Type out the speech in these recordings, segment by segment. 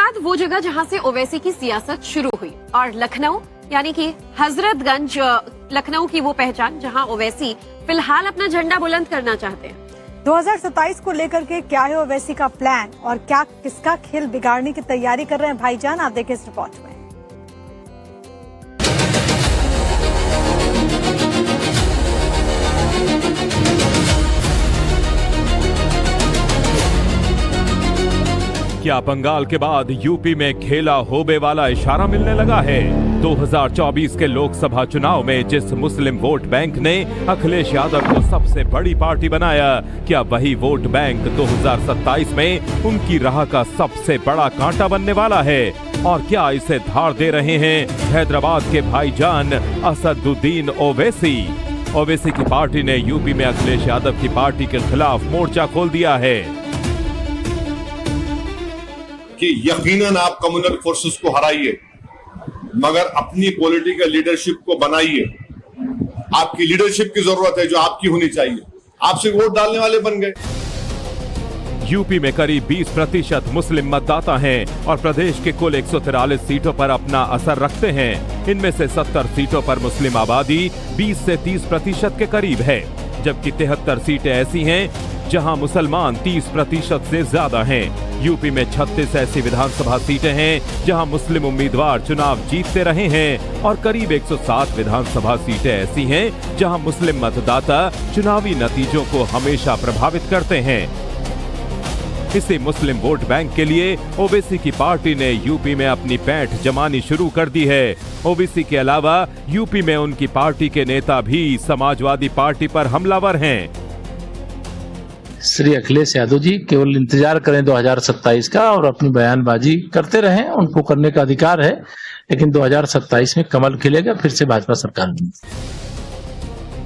हैदराबाद वो जगह जहां से ओवैसी की सियासत शुरू हुई और लखनऊ यानी कि हजरतगंज लखनऊ की वो पहचान जहां ओवैसी फिलहाल अपना झंडा बुलंद करना चाहते हैं। 2027 को लेकर के क्या है ओवैसी का प्लान और क्या किसका खेल बिगाड़ने की तैयारी कर रहे हैं भाईजान, आप देखें इस रिपोर्ट में। क्या बंगाल के बाद यूपी में खेला होबे वाला इशारा मिलने लगा है? 2024 के लोकसभा चुनाव में जिस मुस्लिम वोट बैंक ने अखिलेश यादव को सबसे बड़ी पार्टी बनाया, क्या वही वोट बैंक 2027 में उनकी राह का सबसे बड़ा कांटा बनने वाला है? और क्या इसे धार दे रहे हैं हैदराबाद के भाईजान असदुद्दीन ओवैसी? ओवैसी की पार्टी ने यूपी में अखिलेश यादव की पार्टी के खिलाफ मोर्चा खोल दिया है कि यकीनन आप कम्युनल फोर्सेस को हराइए, मगर अपनी पॉलिटिकल लीडरशिप को बनाइए। आपकी लीडरशिप की जरूरत है जो आपकी होनी चाहिए। आप सिर्फ वोट डालने वाले बन गए। यूपी में करीब 20% मुस्लिम मतदाता हैं और प्रदेश के कुल 143 सीटों पर अपना असर रखते हैं। इनमें से 70 सीटों पर मुस्लिम आबादी 20 से 30% के करीब है, जबकि 73 सीटें ऐसी हैं जहां मुसलमान 30% से ज्यादा हैं। यूपी में 36 ऐसी विधानसभा सीटें हैं जहां मुस्लिम उम्मीदवार चुनाव जीतते रहे हैं और करीब 107 विधानसभा सीटें ऐसी हैं जहां मुस्लिम मतदाता चुनावी नतीजों को हमेशा प्रभावित करते हैं। इसी मुस्लिम वोट बैंक के लिए ओवैसी की पार्टी ने यूपी में अपनी पैठ जमानी शुरू कर दी है। ओवैसी के अलावा यूपी में उनकी पार्टी के नेता भी समाजवादी पार्टी पर हमलावर हैं। श्री अखिलेश यादव जी केवल इंतजार करें 2027 का और अपनी बयानबाजी करते रहें, उनको करने का अधिकार है, लेकिन 2027 में कमल खिलेगा, फिर से भाजपा सरकार बनेगी।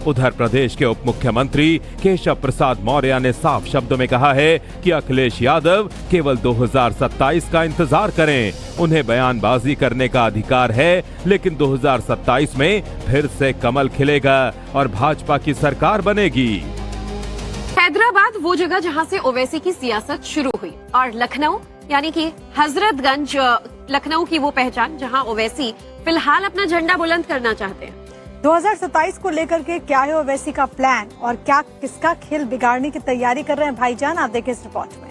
उधर प्रदेश के उप मुख्यमंत्री केशव प्रसाद मौर्य ने साफ शब्दों में कहा है कि अखिलेश यादव केवल 2027 का इंतजार करें। उन्हें बयानबाजी करने का अधिकार है, लेकिन 2027 में फिर से कमल खिलेगा और भाजपा की सरकार बनेगी। हैदराबाद वो जगह जहां से ओवैसी की सियासत शुरू हुई और लखनऊ यानी कि हजरतगंज लखनऊ की वो पहचान जहां ओवैसी फिलहाल अपना झंडा बुलंद करना चाहते हैं। 2027 को लेकर के क्या है ओवैसी का प्लान और क्या किसका खेल बिगाड़ने की तैयारी कर रहे हैं भाईजान, आप देखें इस रिपोर्ट में।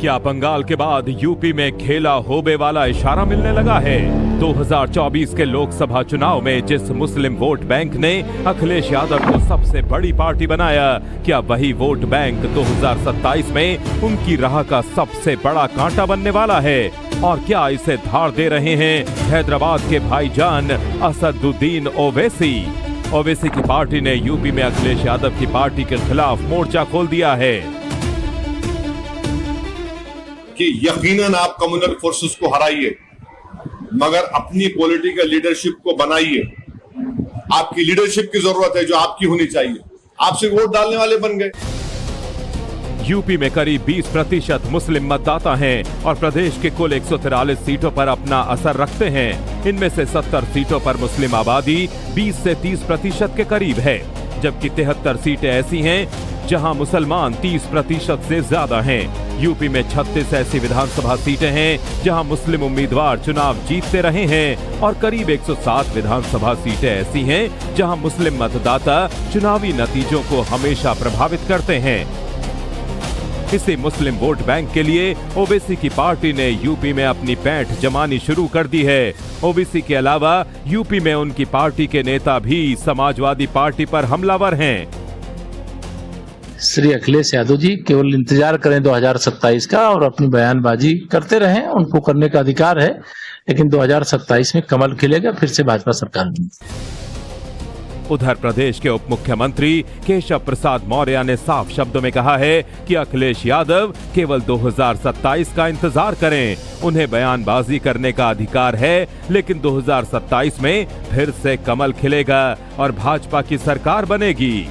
क्या बंगाल के बाद यूपी में खेला होबे वाला इशारा मिलने लगा है? 2024 के लोकसभा चुनाव में जिस मुस्लिम वोट बैंक ने अखिलेश यादव को सबसे बड़ी पार्टी बनाया, क्या वही वोट बैंक 2027 में उनकी राह का सबसे बड़ा कांटा बनने वाला है? और क्या इसे धार दे रहे हैं हैदराबाद के भाईजान असदुद्दीन ओवैसी? ओवैसी की पार्टी ने यूपी में अखिलेश यादव की पार्टी के खिलाफ मोर्चा खोल दिया है कि यकीनन आप कम्युनल फोर्सेस को हराइए, मगर अपनी पॉलिटिकल लीडरशिप को बनाइए। आपकी लीडरशिप की जरूरत है जो आपकी होनी चाहिए। आप सिर्फ वोट डालने वाले बन गए। यूपी में करीब 20% मुस्लिम मतदाता हैं और प्रदेश के कुल 143 सीटों पर अपना असर रखते हैं। इनमें से 70 सीटों पर मुस्लिम आबादी 20 से 30% के करीब है, जबकि 73 सीटें ऐसी हैं जहां मुसलमान 30% से ज्यादा हैं। यूपी में 36 ऐसी विधानसभा सीटें हैं जहां मुस्लिम उम्मीदवार चुनाव जीतते रहे हैं और करीब 107 विधानसभा सीटें ऐसी हैं जहां मुस्लिम मतदाता चुनावी नतीजों को हमेशा प्रभावित करते हैं। इसी मुस्लिम वोट बैंक के लिए ओवैसी की पार्टी ने यूपी में अपनी पैठ जमानी शुरू कर दी है। ओवैसी के अलावा यूपी में उनकी पार्टी के नेता भी समाजवादी पार्टी पर हमलावर हैं। श्री अखिलेश यादव जी केवल इंतजार करें 2027 का और अपनी बयानबाजी करते रहें, उनको करने का अधिकार है, लेकिन 2027 में कमल खिलेगा, फिर से भाजपा सरकार बनेगी। उधर प्रदेश के उप मुख्यमंत्री केशव प्रसाद मौर्य ने साफ शब्दों में कहा है कि अखिलेश यादव केवल 2027 का इंतजार करें। उन्हें बयानबाजी करने का अधिकार है, लेकिन 2027 में फिर से कमल खिलेगा और भाजपा की सरकार बनेगी।